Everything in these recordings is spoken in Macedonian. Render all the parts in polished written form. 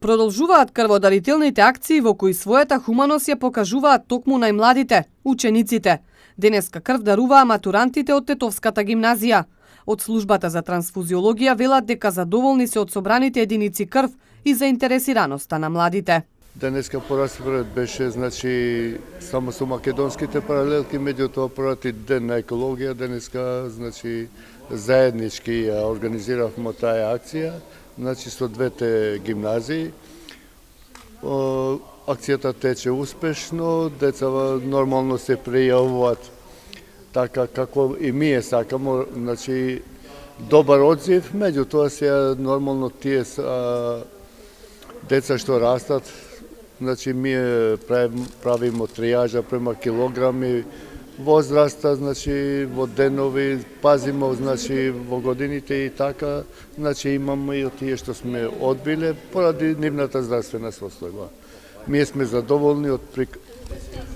Продолжуваат крводарителните акции во кои својата хуманост ја покажуваат токму најмладите, учениците. Денеска крв даруваа матурантите од Тетовската гимназија. Од службата за трансфузиологија велат дека задоволни се од собраните единици крв и заинтересираноста на младите. Денеска пораспоред беше само со македонските паралелки, меѓутоа поради ден на екологија денеска заеднички ја организиравме таа акција, со двете гимназии. Акцијата тече успешно, децава нормално се пријавуваат така како и ние сакамо, добар одзив, меѓутоа се нормално тие деца што растат, ние правиме тријажа према килограми, возраста, во денови, пазиме, во годините и така, имаме и од тие што сме одбиле поради нивната здравствена состојба. Ние сме задоволни од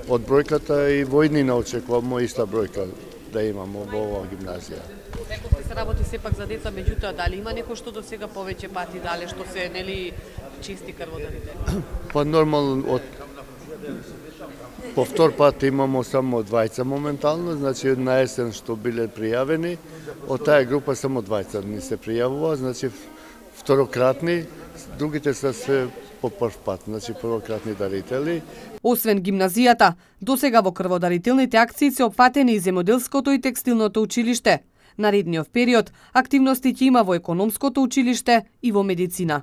бројката и во иднина очекуваме иста бројка да имаме во оваа гимназија. Рековте се работи сепак за деца, меѓутоа дали има некој што до сега повеќе пати дале што се чисти крводарители? Па нормално по втор пат имамо само двајца моментално, на есен што биле пријавени, од таа група само двајца ни се пријавува, вторократни, другите се се по прв пат, првократни дарители. Освен гимназијата, досега во крводарителните акции се опфатени и земјоделското и текстилното училиште. Наредниот период активности ќе има во економското училиште и во медицина.